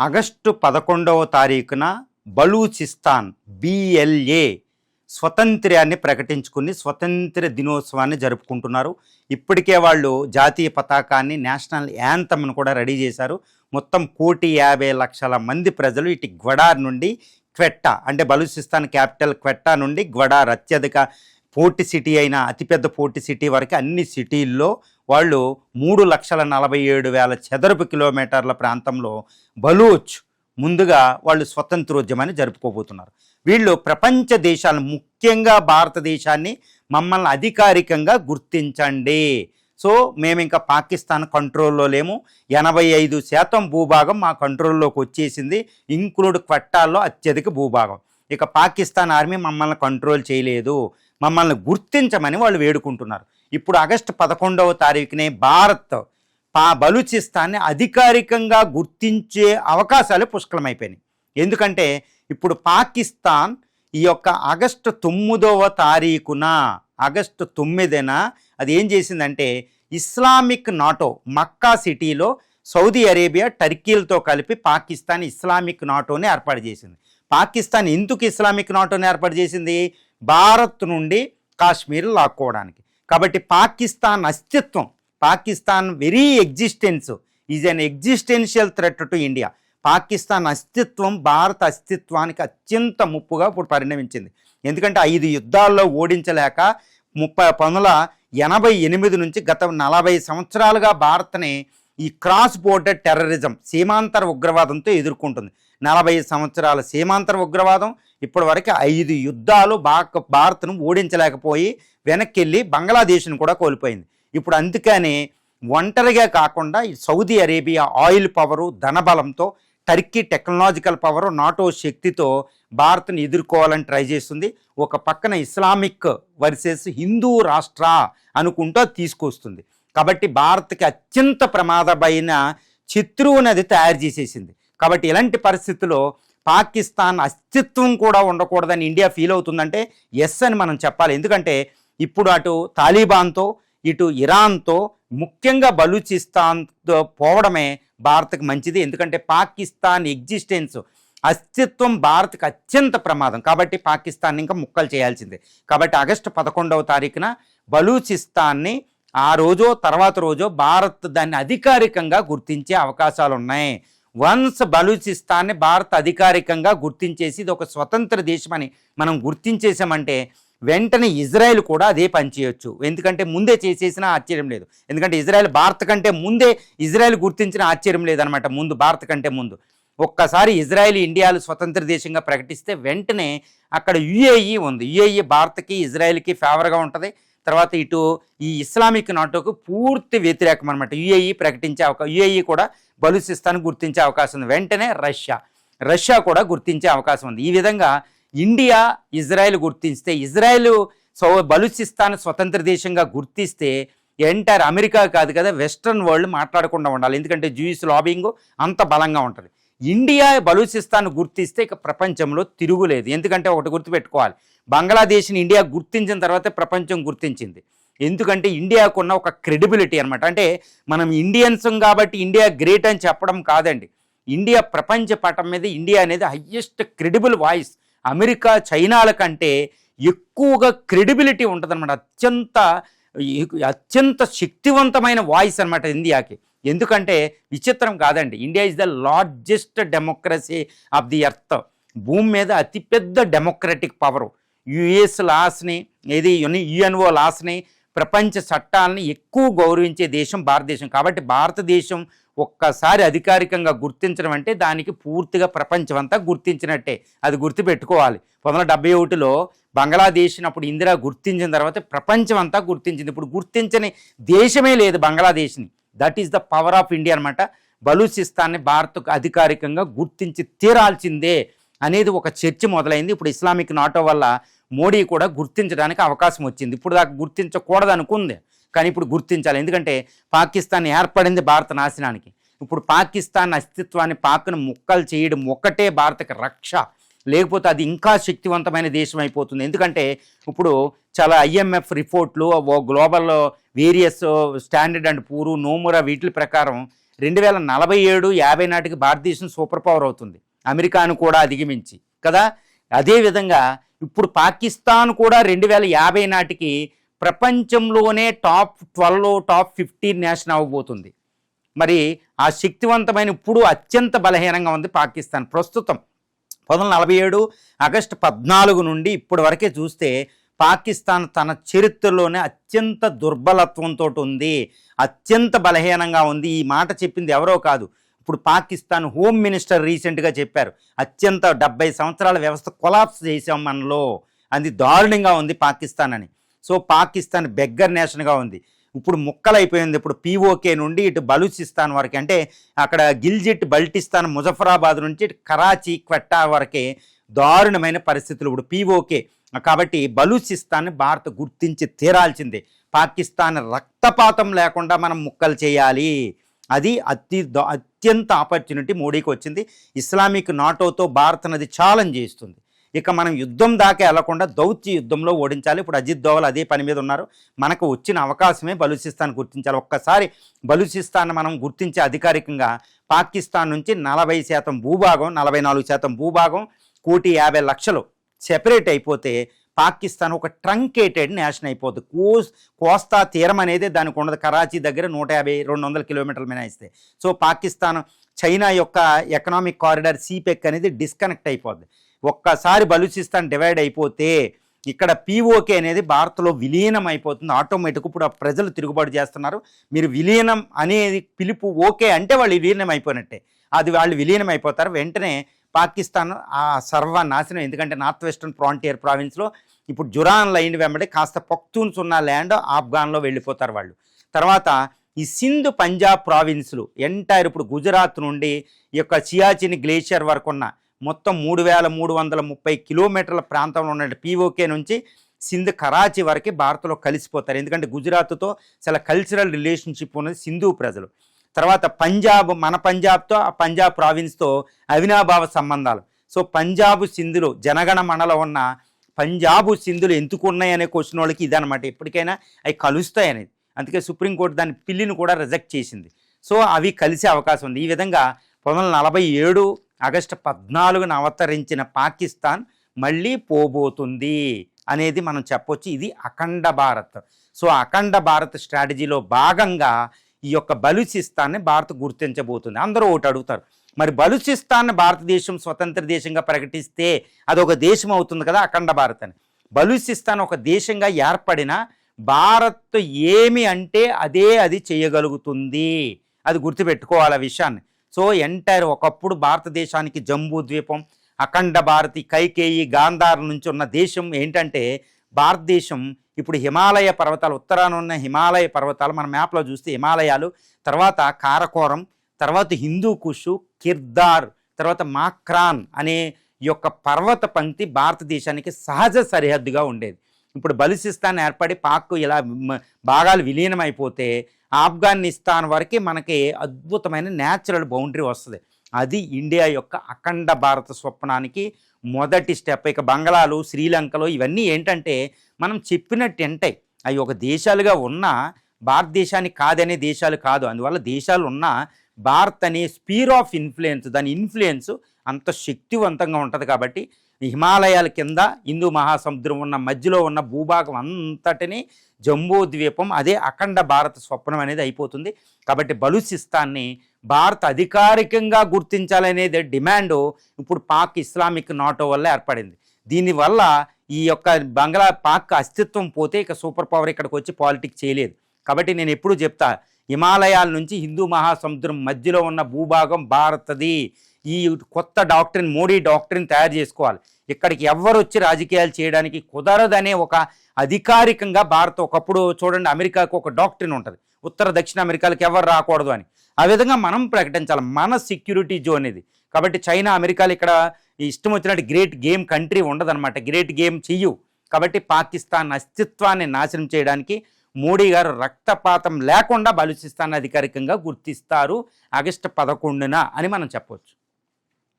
August 11వ తారీఖున Balochistan BLA స్వతంత్ర్యాన్ని ప్రకటించుకుని స్వతంత్ర దినోత్సవాన్ని జరుపుకుంటున్నారు. ఇప్పటికే వాళ్ళు జాతీయ పతాకాన్ని, నేషనల్ యాంథమ్ను కూడా రెడీ చేశారు. మొత్తం 1,50,00,000 మంది ప్రజలు ఇటు గ్వడార్ నుండి క్వెట్టా, అంటే బలూచిస్తాన్ క్యాపిటల్ క్వెట్టా నుండి గ్వడార్ అత్యధిక పోర్ట్ సిటీ అయిన అతిపెద్ద పోర్ట్ సిటీ వరకు అన్ని సిటీల్లో వాళ్ళు 3,47,000 చదరపు కిలోమీటర్ల ప్రాంతంలో బలూచ్ ముందుగా వాళ్ళు స్వతంత్రోద్యమాన్ని జరుపుకోబోతున్నారు. వీళ్ళు ప్రపంచ దేశాలు, ముఖ్యంగా భారతదేశాన్ని మమ్మల్ని అధికారికంగా గుర్తించండి. సో మేము ఇంకా పాకిస్తాన్ కంట్రోల్లో లేము, 85% భూభాగం మా కంట్రోల్లోకి వచ్చేసింది, ఇంక్లూడ్ క్వెట్టాల్లో అత్యధిక భూభాగం. ఇక పాకిస్తాన్ ఆర్మీ మమ్మల్ని కంట్రోల్ చేయలేదు, మమ్మల్ని గుర్తించమని వాళ్ళు వేడుకుంటున్నారు. ఇప్పుడు ఆగస్టు 11వ తారీఖునే భారత్ బలూచిస్తాన్ని అధికారికంగా గుర్తించే అవకాశాలు పుష్కలమైపోయినాయి. ఎందుకంటే ఇప్పుడు పాకిస్తాన్ ఈ యొక్క ఆగస్టు 9వ తారీఖున, ఆగస్టు 9న అది ఏం చేసిందంటే ఇస్లామిక్ నాటో మక్కా సిటీలో సౌదీ అరేబియా, టర్కీలతో కలిపి పాకిస్తాన్ ఇస్లామిక్ నాటోని ఏర్పాటు చేసింది. పాకిస్తాన్ ఎందుకు ఇస్లామిక్ నాటోని ఏర్పాటు చేసింది? భారత్ నుండి కాశ్మీర్ లాక్కోవడానికి. కాబట్టి పాకిస్తాన్ అస్తిత్వం, Pakistan very existence is an existential threat to India. Pakistan అస్తిత్వం భారత అస్తిత్వానికి అత్యంత ముప్పుగా ఇప్పుడు పరిణమించింది. ఎందుకంటే 5 యుద్ధాల్లో ఓడించలేక 1988 నుంచి గత 40 సంవత్సరాలుగా భారత్ని ఈ క్రాస్ బోర్డర్ టెర్రరిజం, సీమాంతర ఉగ్రవాదంతో ఎదుర్కొంటుంది. 40 సంవత్సరాల సీమాంతర ఉగ్రవాదం, ఇప్పటి వరకు 5 యుద్ధాలు భారత్ను ఓడించలేకపోయి వెనక్కి వెళ్ళి బంగ్లాదేశ్ను కూడా కోల్పోయింది. ఇప్పుడు అందుకని ఒంటరిగా కాకుండా సౌదీ అరేబియా ఆయిల్ పవరు, ధనబలంతో, టర్కీ టెక్నాలజికల్ పవరు, నాటో శక్తితో భారత్ని ఎదుర్కోవాలని ట్రై చేస్తుంది. ఒక పక్కన ఇస్లామిక్ వర్సెస్ హిందూ రాష్ట్ర అనుకుంటూ తీసుకొస్తుంది. కాబట్టి భారత్కి అత్యంత ప్రమాదమైన శత్రువుని అది తయారు చేసేసింది. కాబట్టి ఇలాంటి పరిస్థితుల్లో పాకిస్తాన్ అస్తిత్వం కూడా ఉండకూడదని ఇండియా ఫీల్ అవుతుందంటే ఎస్ అని మనం చెప్పాలి. ఎందుకంటే ఇప్పుడు అటు తాలిబాన్తో, ఇటు ఇరాన్తో, ముఖ్యంగా బలూచిస్తాన్తో పోవడమే భారత్కి మంచిది. ఎందుకంటే పాకిస్తాన్ ఎగ్జిస్టెన్స్, అస్తిత్వం భారత్కి అత్యంత ప్రమాదం. కాబట్టి పాకిస్తాన్ ఇంకా ముక్కలు చేయాల్సిందే. కాబట్టి ఆగస్టు 11వ తారీఖున బలూచిస్తాన్ని ఆ రోజో తర్వాత రోజో భారత్ దాన్ని అధికారికంగా గుర్తించే అవకాశాలు ఉన్నాయి. వన్స్ బలూచిస్తాన్ని భారత్ అధికారికంగా గుర్తించేసి ఇది ఒక స్వతంత్ర దేశమని మనం గుర్తించేసామంటే వెంటనే ఇజ్రాయెల్ కూడా అదే పని చేయొచ్చు. ఎందుకంటే ముందే చేసేసినా ఆశ్చర్యం లేదు. ఎందుకంటే ఇజ్రాయెల్ భారత్ కంటే ముందే ఇజ్రాయెల్ గుర్తించిన ఆశ్చర్యం లేదనమాట. ముందు భారత్ కంటే ముందు ఒక్కసారి ఇజ్రాయెల్ ఇండియాలు స్వతంత్ర దేశంగా ప్రకటిస్తే వెంటనే అక్కడ UAE ఉంది. UAE భారత్కి ఇజ్రాయెల్కి ఫేవర్గా ఉంటుంది. తర్వాత ఇటు ఈ ఇస్లామిక్ నాటోకు పూర్తి వ్యతిరేకం అనమాట. UAE ప్రకటించే UAE కూడా బలూచిస్తాన్ గుర్తించే అవకాశం ఉంది. వెంటనే రష్యా కూడా గుర్తించే అవకాశం ఉంది. ఈ విధంగా ఇండియా, ఇజ్రాయెల్ గుర్తిస్తే, ఇజ్రాయెల్ బలూచిస్తాన్ స్వతంత్ర దేశంగా గుర్తిస్తే ఎంటైర్ అమెరికా కాదు కదా, వెస్ట్రన్ వరల్డ్ మాట్లాడకుండా ఉండాలి. ఎందుకంటే జూయిస్ లాబింగ్ అంత బలంగా ఉంటుంది. ఇండియా బలూచిస్తాన్ గుర్తిస్తే ఇక ప్రపంచంలో తిరుగులేదు. ఎందుకంటే ఒకటి గుర్తుపెట్టుకోవాలి, బంగ్లాదేశ్ని ఇండియా గుర్తించిన తర్వాత ప్రపంచం గుర్తించింది. ఎందుకంటే ఇండియాకున్న ఒక క్రెడిబిలిటీ అనమాట. అంటే మనం ఇండియన్స్ కాబట్టి ఇండియా గ్రేట్ అని చెప్పడం కాదండి. ఇండియా ప్రపంచ పటం మీద ఇండియా అనేది హయ్యెస్ట్ క్రెడిబుల్ వాయిస్. అమెరికా, చైనాల కంటే ఎక్కువగా క్రెడిబిలిటీ ఉంటుంది అనమాట. అత్యంత శక్తివంతమైన వాయిస్ అనమాట ఇండియాకి. ఎందుకంటే విచిత్రం కాదండి, India is the largest democracy of the earth. భూమి మీద అతిపెద్ద డెమోక్రటిక్ పవరు. US లాస్ని, UNO లాస్ని, ప్రపంచ చట్టాలని ఎక్కువ గౌరవించే దేశం భారతదేశం. కాబట్టి భారతదేశం ఒక్కసారి అధికారికంగా గుర్తించడం అంటే దానికి పూర్తిగా ప్రపంచం అంతా గుర్తించినట్టే. అది గుర్తుపెట్టుకోవాలి. 1971లో బంగ్లాదేశ్ని అప్పుడు ఇందిరా గుర్తించిన తర్వాత ప్రపంచం అంతా గుర్తించింది. ఇప్పుడు గుర్తించని దేశమే లేదు బంగ్లాదేశ్ని. That is the power of India అనమాట. బలూచిస్తాన్ని భారత్కు అధికారికంగా గుర్తించి తీరాల్సిందే అనేది ఒక చర్చ మొదలైంది. ఇప్పుడు ఇస్లామిక్ నాటో వల్ల మోడీ కూడా గుర్తించడానికి అవకాశం వచ్చింది. ఇప్పుడు దాకా గుర్తించకూడదు అనుకుంది, కానీ ఇప్పుడు గుర్తించాలి. ఎందుకంటే పాకిస్తాన్ ఏర్పడింది భారత నాశనానికి. ఇప్పుడు పాకిస్తాన్ అస్తిత్వాన్ని, పాక్ను ముక్కలు చేయడం ఒక్కటే భారతకి రక్ష. లేకపోతే అది ఇంకా శక్తివంతమైన దేశం అయిపోతుంది. ఎందుకంటే ఇప్పుడు చాలా IMF రిపోర్ట్లు, global various standard and poor, Nomura వీటి ప్రకారం 2047-50 నాటికి భారతదేశం సూపర్ పవర్ అవుతుంది, అమెరికాను కూడా అధిగమించి కదా. అదేవిధంగా ఇప్పుడు పాకిస్తాన్ కూడా 2050 నాటికి ప్రపంచంలోనే టాప్ 12 టాప్ 15 నేషన్ అవ్వబోతుంది. మరి ఆ శక్తివంతమైన ఇప్పుడు అత్యంత బలహీనంగా ఉంది పాకిస్తాన్ ప్రస్తుతం. 1947 ఆగస్టు 14 నుండి ఇప్పటి వరకే చూస్తే పాకిస్తాన్ తన చరిత్రలోనే అత్యంత దుర్బలత్వంతో ఉంది, అత్యంత బలహీనంగా ఉంది. ఈ మాట చెప్పింది ఎవరో కాదు, ఇప్పుడు పాకిస్తాన్ హోమ్ మినిస్టర్ రీసెంట్గా చెప్పారు. అత్యంత 70 సంవత్సరాల వ్యవస్థ కొలాప్స్ చేసాం మనలో, అది దారుణంగా ఉంది పాకిస్తాన్ అని. సో పాకిస్తాన్ బెగ్గర్ నేషన్గా ఉంది, ఇప్పుడు ముక్కలైపోయింది. ఇప్పుడు పీఓకే నుండి ఇటు బలూచిస్తాన్ వరకు, అంటే అక్కడ గిల్జిట్ బల్టిస్తాన్ ముజఫరాబాద్ నుంచి కరాచీ క్వెట్టా వరకే దారుణమైన పరిస్థితులు ఇప్పుడు పీఓకే. కాబట్టి బలూచిస్తాన్ని భారత్ గుర్తించి తీరాల్సిందే. పాకిస్తాన్ రక్తపాతం లేకుండా మనం ముక్కలు చేయాలి, అది అత్యంత ఆపర్చునిటీ మోడీకి వచ్చింది. ఇస్లామిక్ నాటోతో భారత్ అనేది ఛాలెంజ్ చేస్తుంది. ఇక మనం యుద్ధం దాకా వెళ్లకుండా దౌత్య యుద్ధంలో ఓడించాలి. ఇప్పుడు అజిత్ దోవల్ అదే పని మీద ఉన్నారు. మనకు వచ్చిన అవకాశమే బలూచిస్తాన్ గుర్తించాలి. ఒక్కసారి బలూచిస్తాన్ మనం గుర్తించే అధికారికంగా పాకిస్తాన్ నుంచి 40% భూభాగం, 44% భూభాగం, 1,50,00,000 సెపరేట్ అయిపోతే పాకిస్తాన్ ఒక ట్రంకేటెడ్ నేషన్ అయిపోతుంది. కోస్తా తీరం అనేది దానికి ఉండదు. కరాచీ దగ్గర 150-200 కిలోమీటర్ల మినాయిస్తే. సో పాకిస్తాన్ చైనా యొక్క ఎకనామిక్ కారిడార్ సిపెక్ అనేది డిస్కనెక్ట్ అయిపోద్ది. ఒక్కసారి బలూచిస్తాన్ డివైడ్ అయిపోతే ఇక్కడ పీఓకే అనేది భారత్లో విలీనం అయిపోతుంది ఆటోమేటిక్. ఇప్పుడు ఆ ప్రజలు తిరుగుబాటు చేస్తున్నారు. మీరు విలీనం అనేది పిలుపు ఓకే అంటే వాళ్ళు విలీనం అయిపోయినట్టే, అది వాళ్ళు విలీనం అయిపోతారు. వెంటనే పాకిస్తాన్ ఆ సర్వనాశనం. ఎందుకంటే నార్త్ వెస్టర్న్ ఫ్రాంటియర్ ప్రావిన్స్లో ఇప్పుడు జురాన్ లైన్ వెంబడి కాస్త పఖ్తూన్స్ ఉన్న ల్యాండ్ ఆఫ్ఘాన్లో వెళ్ళిపోతారు వాళ్ళు. తర్వాత ఈ సింధ్ పంజాబ్ ప్రావిన్స్లు ఎంటైర్ ఇప్పుడు గుజరాత్ నుండి ఈ యొక్క సియాచిన్ గ్లేషియర్ వరకు ఉన్న మొత్తం 3,330 కిలోమీటర్ల ప్రాంతంలో ఉన్న పీఓకే నుంచి సింధ్ కరాచీ వరకు భారత్లో కలిసిపోతారు. ఎందుకంటే గుజరాత్తో చాలా కల్చరల్ రిలేషన్షిప్ ఉన్నది సింధు ప్రజలు. తర్వాత పంజాబ్, మన పంజాబ్తో ఆ పంజాబ్ ప్రావిన్స్తో అవినాభావ సంబంధాలు. సో పంజాబ్ సింధులు జనగణమనలో ఉన్న పంజాబు సింధులు ఎందుకు ఉన్నాయనే క్వశ్చన్ వాళ్ళకి ఇదనమాట. ఎప్పటికైనా అవి కలుస్తాయి అనేది. అందుకే సుప్రీంకోర్టు దాని పిల్లిని కూడా రిజెక్ట్ చేసింది. సో అవి కలిసే అవకాశం ఉంది. ఈ విధంగా 1947 ఆగస్టు 14న అవతరించిన పాకిస్తాన్ మళ్ళీ పోబోతుంది అనేది మనం చెప్పొచ్చు. ఇది అఖండ భారత్. సో అఖండ భారత్ స్ట్రాటజీలో భాగంగా ఈ యొక్క బలూచిస్తాన్ని భారత్ గుర్తించబోతుంది. అందరూ ఒకటి అడుగుతారు, మరి బలూచిస్తాన్ని భారతదేశం స్వతంత్ర దేశంగా ప్రకటిస్తే అదొక దేశం అవుతుంది కదా అఖండ భారత్ అని. బలూచిస్తాన్ ఒక దేశంగా ఏర్పడిన భారత్ ఏమి అంటే అదే అది చేయగలుగుతుంది, అది గుర్తుపెట్టుకోవాలి ఆ విషయాన్ని. సో ఎంటైర్ ఒకప్పుడు భారతదేశానికి జంబూ ద్వీపం, అఖండ భారతి, కైకేయి, గాంధార్ నుంచి ఉన్న దేశం ఏంటంటే భారతదేశం ఇప్పుడు హిమాలయ పర్వతాలు, ఉత్తరాన ఉన్న హిమాలయ పర్వతాలు మన మ్యాప్లో చూస్తే హిమాలయాలు, తర్వాత కారకోరం, తర్వాత హిందూ కుషు, కిర్దార్, తర్వాత మాక్రాన్ అనే యొక్క పర్వత పంక్తి భారతదేశానికి సహజ సరిహద్దుగా ఉండేది. ఇప్పుడు బలూచిస్తాన్ ఏర్పడి పాక్ ఇలా భాగాలు విలీనమైపోతే ఆఫ్ఘనిస్తాన్ వరకు మనకి అద్భుతమైన న్యాచురల్ బౌండరీ వస్తుంది. అది ఇండియా యొక్క అఖండ భారత స్వప్నానికి మొదటి స్టెప్. ఇక బంగ్లాలు, శ్రీలంకలో ఇవన్నీ ఏంటంటే మనం చెప్పినట్టు అంటే అవి ఒక దేశాలుగా ఉన్నా భారతదేశానికి కాదనే దేశాలు కాదు. అందువల్ల దేశాలు ఉన్నా భారత్ అనే స్పీర్ ఆఫ్ ఇన్ఫ్లుయెన్స్, దాని ఇన్ఫ్లుయెన్స్ అంత శక్తివంతంగా ఉంటుంది. కాబట్టి హిమాలయాల కింద హిందూ మహాసముద్రం ఉన్న మధ్యలో ఉన్న భూభాగం అంతటిని జంబూ ద్వీపం, అదే అఖండ భారత స్వప్నం అనేది అయిపోతుంది. కాబట్టి బలూచిస్తాన్ని భారత్ అధికారికంగా గుర్తించాలనేది డిమాండ్ ఇప్పుడు పాక్ ఇస్లామిక్ నాటో వల్ల ఏర్పడింది. దీనివల్ల ఈ యొక్క పాక్ అస్తిత్వం పోతే ఇక సూపర్ పవర్ ఇక్కడికి వచ్చి పాలిటిక్స్ చేయలేదు. కాబట్టి నేను ఎప్పుడు చెప్తా, హిమాలయాల నుంచి హిందూ మహాసముద్రం మధ్యలో ఉన్న భూభాగం భారతది. ఈ కొత్త డాక్ట్రిన్, మోడీ డాక్ట్రిన్ తయారు చేసుకోవాలి. ఇక్కడికి ఎవరు వచ్చి రాజకీయాలు చేయడానికి కుదరదనే ఒక అధికారికంగా భారత్, ఒకప్పుడు చూడండి అమెరికాకు ఒక డాక్ట్రిన్ ఉంటుంది, ఉత్తర దక్షిణ అమెరికాలకు ఎవరు రాకూడదు అని. ఆ విధంగా మనం ప్రకటించాలి మన సెక్యూరిటీ జోన్ ఇది. కాబట్టి చైనా, అమెరికాలు ఇక్కడ ఇష్టం వచ్చినట్టు గ్రేట్ గేమ్ కంట్రీ ఉండదన్నమాట, గ్రేట్ గేమ్ చెయ్యు. కాబట్టి పాకిస్తాన్ అస్తిత్వాన్ని నాశనం చేయడానికి మోడీ గారు రక్తపాతం లేకుండా బలూచిస్తాన్ అధికారికంగా గుర్తిస్తారు ఆగస్టు 11న అని మనం చెప్పవచ్చు.